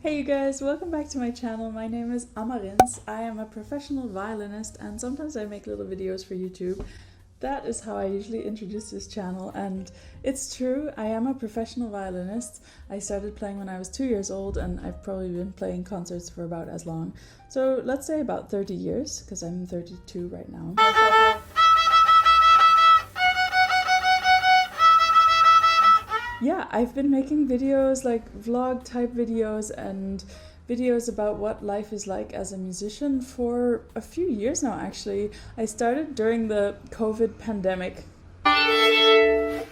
Hey you guys, welcome back to my channel. My name is Amarins. I am a professional violinist and sometimes I make little videos for YouTube. That is how I usually introduce this channel, and it's true, I am a professional violinist. I started playing when I was 2 years old and I've probably been playing concerts for about as long. So let's say about 30 years, because I'm 32 right now. Yeah, I've been making videos like vlog type videos and videos about what life is like as a musician for a few years now actually. I started during the COVID pandemic. Hi,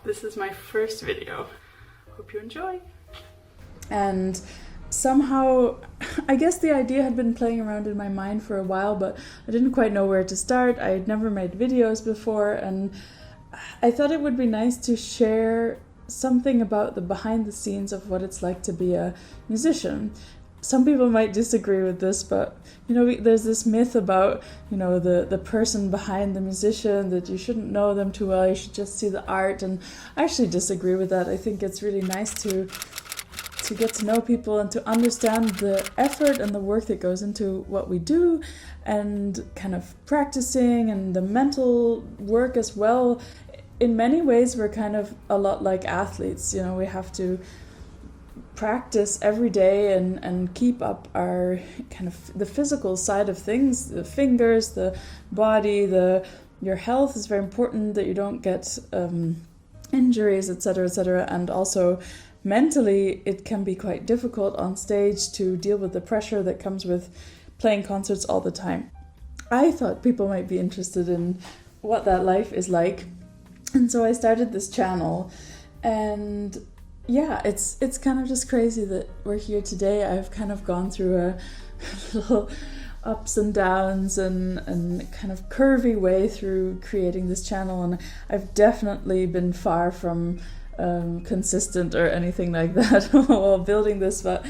this is my first video. Hope you enjoy. And somehow, I guess the idea had been playing around in my mind for a while, but I didn't quite know where to start. I had never made videos before, and I thought it would be nice to share something about the behind the scenes of what it's like to be a musician. Some people might disagree with this, but you know, there's this myth about, you know, the person behind the musician, that you shouldn't know them too well, you should just see the art, and I actually disagree with that. I think it's really nice to get to know people and to understand the effort and the work that goes into what we do, and kind of practicing and the mental work as well. In many ways, we're kind of a lot like athletes, you know, we have to practice every day and keep up our kind of the physical side of things, the fingers, the body, your health is very important, that you don't get injuries, etc., etc. And also mentally, it can be quite difficult on stage to deal with the pressure that comes with playing concerts all the time. I thought people might be interested in what that life is like. And so I started this channel, and yeah, it's kind of just crazy that we're here today. I've kind of gone through a little ups and downs and kind of curvy way through creating this channel, and I've definitely been far from consistent or anything like that while building this, but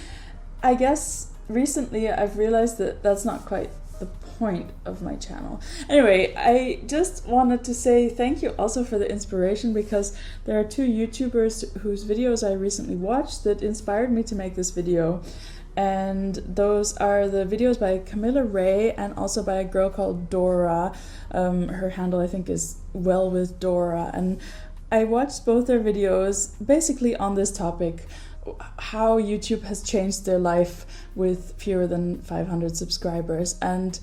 I guess recently I've realized that that's not quite the point of my channel. Anyway, I just wanted to say thank you also for the inspiration, because there are two YouTubers whose videos I recently watched that inspired me to make this video, and those are the videos by Camilla Ray and also by a girl called Dora. Her handle I think is Well With Dora, and I watched both their videos basically on this topic: how YouTube has changed their life with fewer than 500 subscribers. And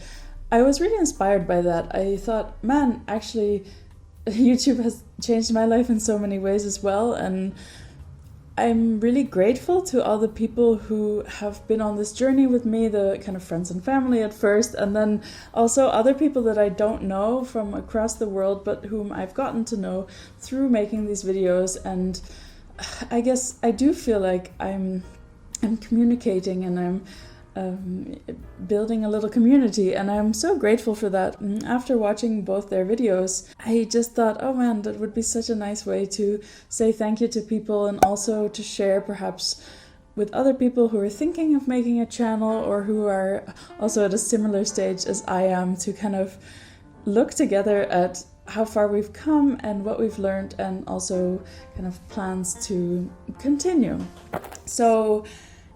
I was really inspired by that. I thought, man, actually YouTube has changed my life in so many ways as well, and I'm really grateful to all the people who have been on this journey with me, the kind of friends and family at first, and then also other people that I don't know from across the world, but whom I've gotten to know through making these videos. And I guess I do feel like I'm communicating and I'm building a little community, and I'm so grateful for that. After watching both their videos, I just thought, oh man, that would be such a nice way to say thank you to people, and also to share perhaps with other people who are thinking of making a channel or who are also at a similar stage as I am, to kind of look together at how far we've come and what we've learned, and also kind of plans to continue. So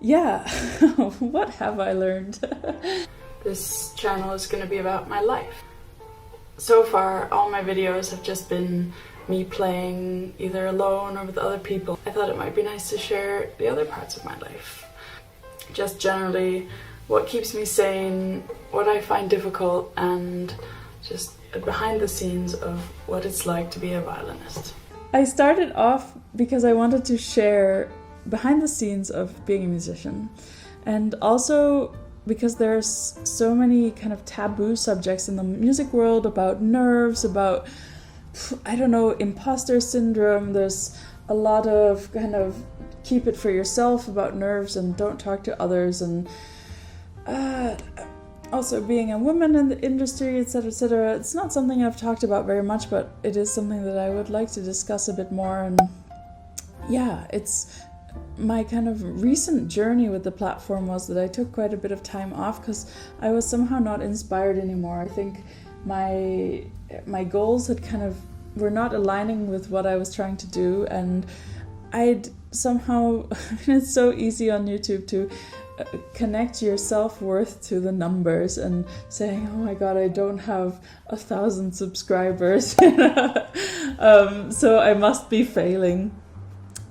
yeah, what have I learned? This channel is going to be about my life. So far, all my videos have just been me playing either alone or with other people. I thought it might be nice to share the other parts of my life. Just generally what keeps me sane, what I find difficult, and just behind the scenes of what it's like to be a violinist. I started off because I wanted to share behind the scenes of being a musician, and also because there's so many kind of taboo subjects in the music world about nerves, about, I don't know, imposter syndrome. There's a lot of kind of keep it for yourself about nerves and don't talk to others, and also being a woman in the industry, etc., etc. It's not something I've talked about very much, but it is something that I would like to discuss a bit more. And yeah, it's my kind of recent journey with the platform was that I took quite a bit of time off because I was somehow not inspired anymore. I think my goals had were not aligning with what I was trying to do, and I'd somehow it's so easy on YouTube to connect your self-worth to the numbers and saying, oh my god, I don't have 1,000 subscribers, so I must be failing.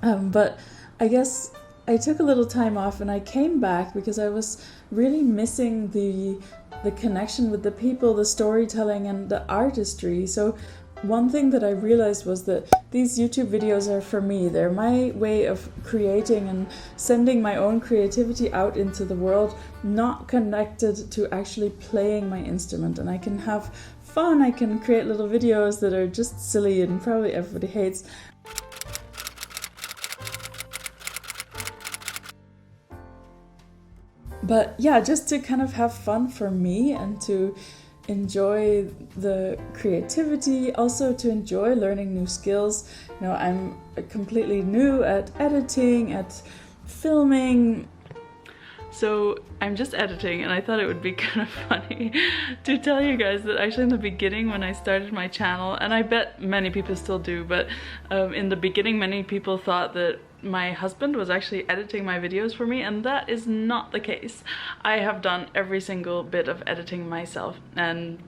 But I guess I took a little time off and I came back because I was really missing the connection with the people, the storytelling and the artistry. So one thing that I realized was that these YouTube videos are for me. They're my way of creating and sending my own creativity out into the world, not connected to actually playing my instrument. And I can have fun, I can create little videos that are just silly and probably everybody hates. But yeah, just to kind of have fun for me and to enjoy the creativity, also to enjoy learning new skills. You know, I'm completely new at editing, at filming. So I'm just editing, and I thought it would be kind of funny to tell you guys that actually in the beginning when I started my channel, and I bet many people still do, but in the beginning many people thought that my husband was actually editing my videos for me, and that is not the case. I have done every single bit of editing myself, and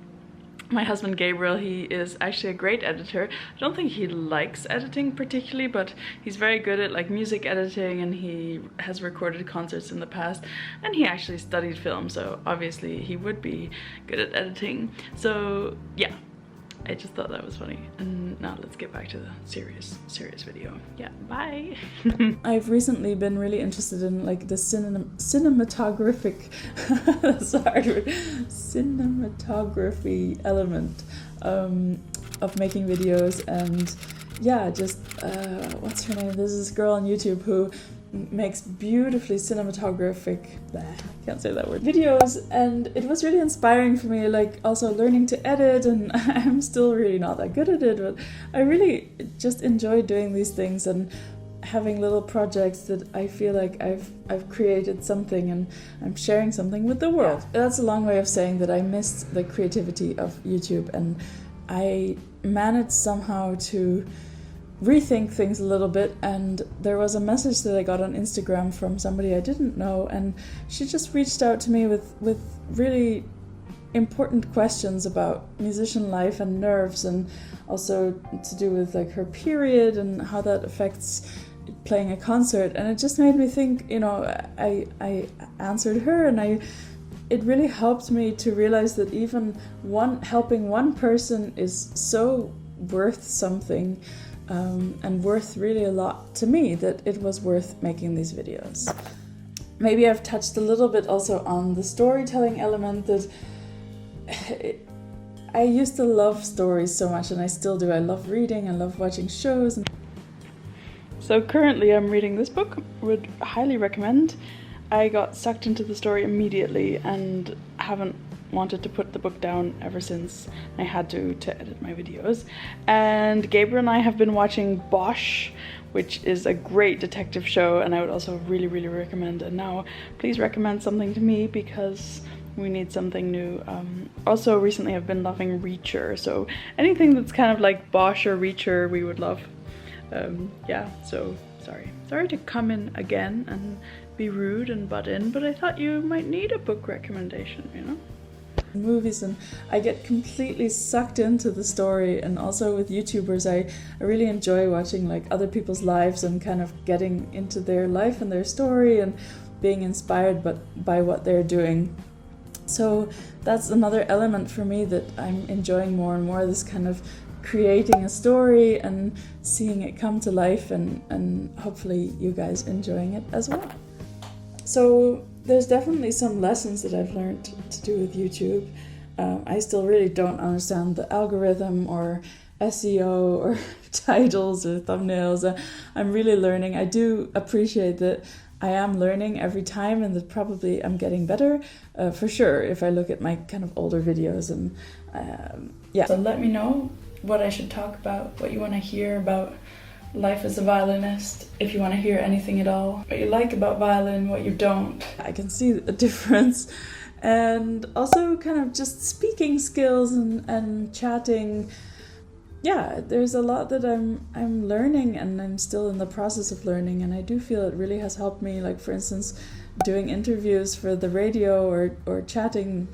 my husband Gabriel, he is actually a great editor. I don't think he likes editing particularly, but he's very good at like music editing, and he has recorded concerts in the past, and he actually studied film, so obviously he would be good at editing. So yeah, I just thought that was funny. And now let's get back to the serious video. Yeah, bye. I've recently been really interested in like the cinematography element of making videos. And yeah, just what's her name? There's this girl on YouTube who makes beautifully cinematographic, can't say that word, videos, and it was really inspiring for me, like also learning to edit, and I'm still really not that good at it, but I really just enjoy doing these things and having little projects that I feel like I've created something and I'm sharing something with the world. That's a long way of saying that I missed the creativity of YouTube, and I managed somehow to rethink things a little bit, and there was a message that I got on Instagram from somebody I didn't know, and she just reached out to me with really important questions about musician life and nerves, and also to do with like her period and how that affects playing a concert. And it just made me think, you know, I answered her, and it really helped me to realize that even helping one person is so worth something. And worth really a lot to me, that it was worth making these videos. Maybe I've touched a little bit also on the storytelling element, that I used to love stories so much, and I still do. I love reading, I love watching shows. So currently I'm reading this book, would highly recommend. I got sucked into the story immediately and haven't wanted to put the book down ever since I had to edit my videos. And Gabriel and I have been watching Bosch, which is a great detective show, and I would also really recommend. And now please recommend something to me, because we need something new. Also recently I've been loving Reacher, so anything that's kind of like Bosch or Reacher we would love. Yeah, so sorry to come in again and be rude and butt in, but I thought you might need a book recommendation, you know? Movies, and I get completely sucked into the story. And also with YouTubers, I really enjoy watching like other people's lives and kind of getting into their life and their story and being inspired by what they're doing. So that's another element for me that I'm enjoying more and more, this kind of creating a story and seeing it come to life, and hopefully you guys enjoying it as well. So there's definitely some lessons that I've learned to do with YouTube. I still really don't understand the algorithm or SEO or titles or thumbnails. I'm really learning. I do appreciate that I am learning every time, and that probably I'm getting better for sure if I look at my kind of older videos. And yeah. So let me know what I should talk about, what you want to hear about life as a violinist, if you want to hear anything at all, what you like about violin, what you don't. I can see a difference. And also kind of just speaking skills and chatting. yeah, there's a lot that I'm learning, and I'm still in the process of learning, and I do feel it really has helped me. Like, for instance, doing interviews for the radio or chatting.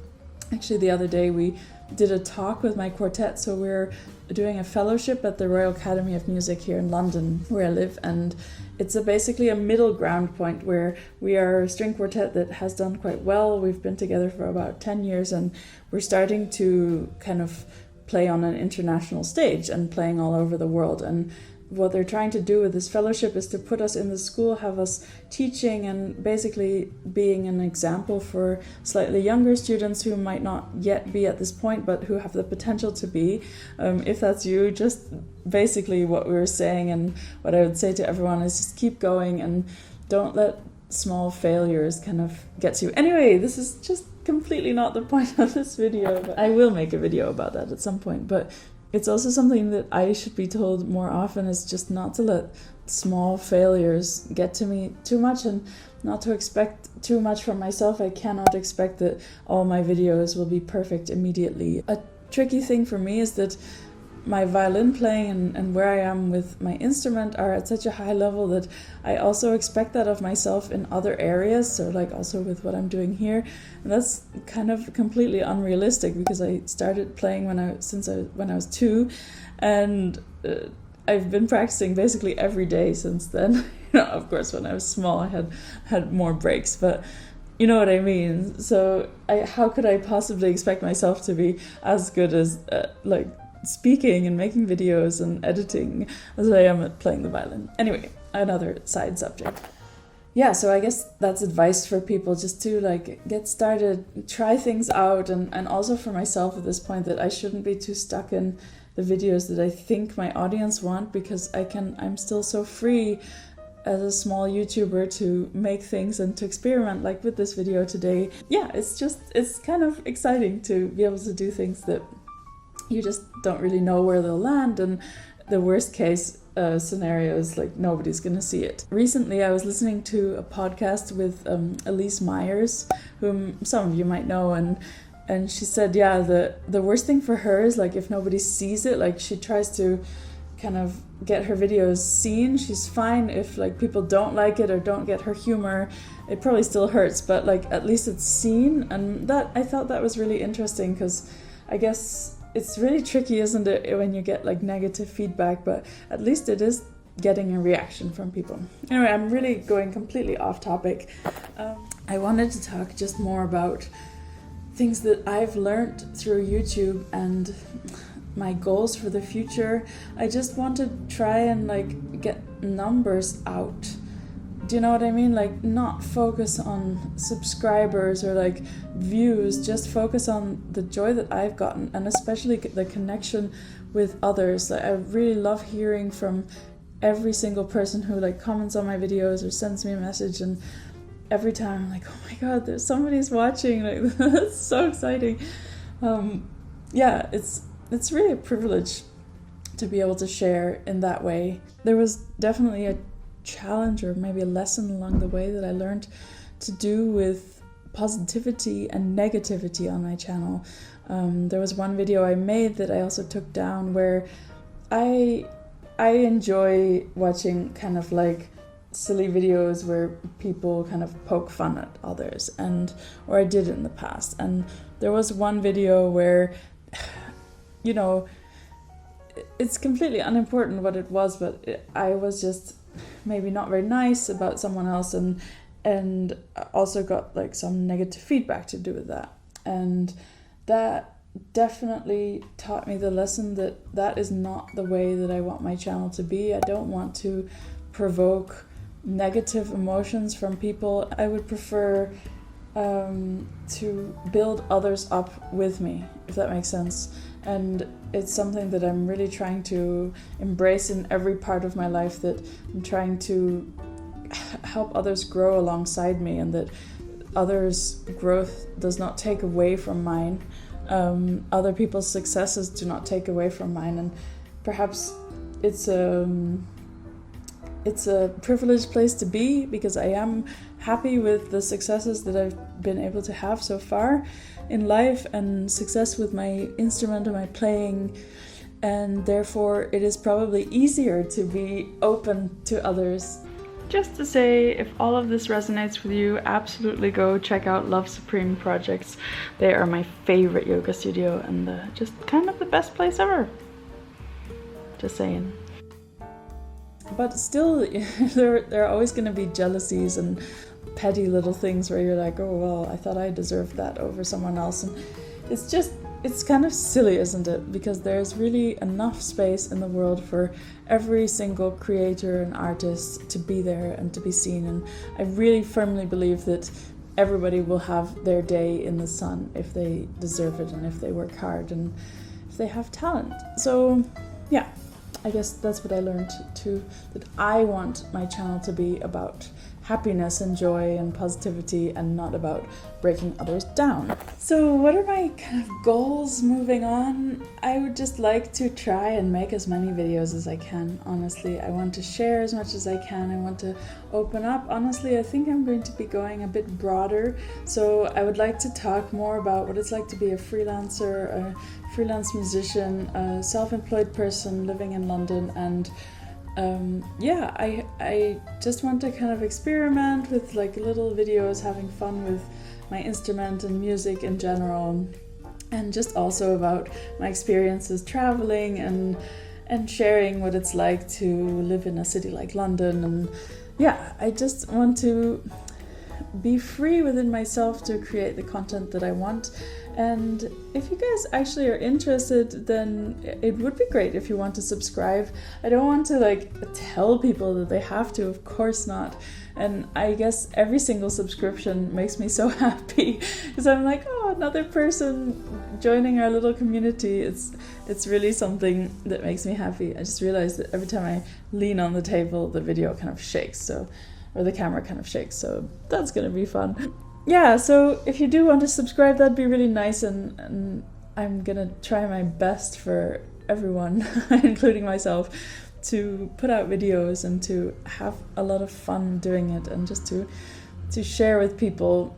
Actually, the other day we did a talk with my quartet, so we're doing a fellowship at the Royal Academy of Music here in London, where I live, and it's basically a middle ground point where we are a string quartet that has done quite well. We've been together for about 10 years, and we're starting to kind of play on an international stage and playing all over the world. And what they're trying to do with this fellowship is to put us in the school, have us teaching and basically being an example for slightly younger students who might not yet be at this point, but who have the potential to be. If that's you, just basically what we were saying, and what I would say to everyone is just keep going and don't let small failures kind of get to you. Anyway, this is just completely not the point of this video, but I will make a video about that at some point. But it's also something that I should be told more often, is just not to let small failures get to me too much, and not to expect too much from myself. I cannot expect that all my videos will be perfect immediately. A tricky thing for me is that my violin playing and where I am with my instrument are at such a high level that I also expect that of myself in other areas. So like also with what I'm doing here, and that's kind of completely unrealistic, because I started playing when I was 2, and I've been practicing basically every day since then. Of course, when I was small, I had more breaks, but you know what I mean. So how could I possibly expect myself to be as good as like speaking and making videos and editing as I am at playing the violin? Anyway, another side subject. Yeah, so I guess that's advice for people, just to like get started, try things out, and also for myself at this point, that I shouldn't be too stuck in the videos that I think my audience want, because I'm still so free as a small YouTuber to make things and to experiment, like with this video today. Yeah, it's kind of exciting to be able to do things that you just don't really know where they'll land, and the worst case scenario is like nobody's gonna see it. Recently I was listening to a podcast with Elise Myers, whom some of you might know, and she said, yeah, the worst thing for her is like if nobody sees it. Like, she tries to kind of get her videos seen. She's fine if like people don't like it or don't get her humor. It probably still hurts, but like at least it's seen. And that, I thought that was really interesting, because I guess it's really tricky, isn't it, when you get like negative feedback, but at least it is getting a reaction from people. Anyway, I'm really going completely off topic. I wanted to talk just more about things that I've learned through YouTube and my goals for the future. I just want to try and like get numbers out. Do you know what I mean? Like, not focus on subscribers or like views, just focus on the joy that I've gotten, and especially the connection with others. Like, I really love hearing from every single person who like comments on my videos or sends me a message, and every time I'm like, oh my god, there's somebody's watching. Like, that's so exciting. Yeah, it's really a privilege to be able to share in that way. There was definitely a challenge, or maybe a lesson along the way, that I learned to do with positivity and negativity on my channel. There was one video I made that I also took down, where I enjoy watching kind of like silly videos where people kind of poke fun at others, or I did in the past. And there was one video where, you know, it's completely unimportant what it was, but I was just maybe not very nice about someone else, and also got like some negative feedback to do with that. And that definitely taught me the lesson that is not the way that I want my channel to be. I don't want to provoke negative emotions from people. I would prefer to build others up with me, if that makes sense. And it's something that I'm really trying to embrace in every part of my life, that I'm trying to help others grow alongside me, and that others' growth does not take away from mine. Other people's successes do not take away from mine. And perhaps it's a privileged place to be, because I am happy with the successes that I've been able to have so far in life, and success with my instrument and my playing. and therefore it is probably easier to be open to others. Just to say, if all of this resonates with you, absolutely go check out Love Supreme Projects. They are my favorite yoga studio and just kind of the best place ever. Just saying. But still, there are always going to be jealousies and petty little things where you're like, oh well, I thought I deserved that over someone else. And it's kind of silly, isn't it? Because there's really enough space in the world for every single creator and artist to be there and to be seen. And I really firmly believe that everybody will have their day in the sun if they deserve it and if they work hard and if they have talent. So yeah, I guess that's what I learned too, that I want my channel to be about happiness and joy and positivity and not about breaking others down. So what are my kind of goals moving on? I would just like to try and make as many videos as I can, honestly. I want to share as much as I can. I want to open up. Honestly, I think I'm going to be going a bit broader. So I would like to talk more about what it's like to be a freelancer, a freelance musician, a self-employed person living in London, and yeah, I just want to kind of experiment with like little videos, having fun with my instrument and music in general, and just also about my experiences traveling and sharing what it's like to live in a city like London. And yeah, I just want to be free within myself to create the content that I want. And if you guys actually are interested, then it would be great if you want to subscribe. I don't want to like tell people that they have to, of course not. And I guess every single subscription makes me so happy because I'm like, oh, another person joining our little community. It's really something that makes me happy. I just realized that every time I lean on the table, the video kind of shakes, or the camera kind of shakes. So that's gonna be fun. Yeah, so if you do want to subscribe, that'd be really nice, and I'm gonna try my best for everyone, including myself, to put out videos and to have a lot of fun doing it, and just to share with people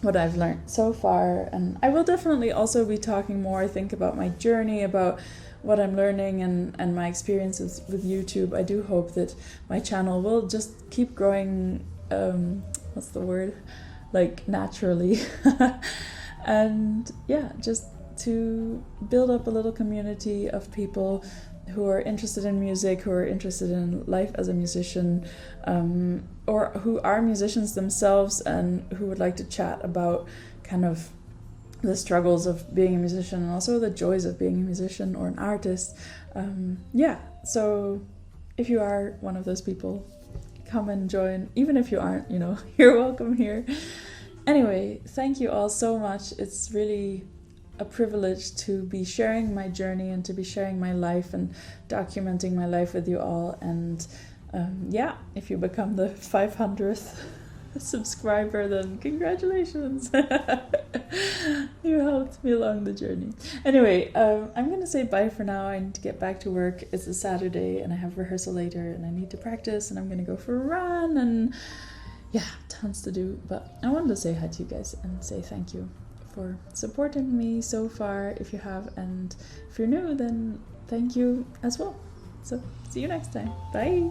what I've learned so far. And I will definitely also be talking more, I think, about my journey, about what I'm learning and my experiences with YouTube. I do hope that my channel will just keep growing, what's the word? Like naturally. And yeah, just to build up a little community of people who are interested in music, who are interested in life as a musician, or who are musicians themselves and who would like to chat about kind of the struggles of being a musician and also the joys of being a musician or an artist. Yeah, so if you are one of those people, come and join. Even if you aren't, you know, you're welcome here. Anyway, thank you all so much. It's really a privilege to be sharing my journey and to be sharing my life and documenting my life with you all. And yeah, if you become the 500th subscriber, then congratulations. You helped me along the journey. Anyway, I'm gonna say bye for now. I need to get back to work. It's a Saturday and I have rehearsal later and I need to practice, and I'm gonna go for a run, and yeah, tons to do. But I wanted to say hi to you guys and say thank you for supporting me so far, if you have, and if you're new, then thank you as well. So see you next time. Bye.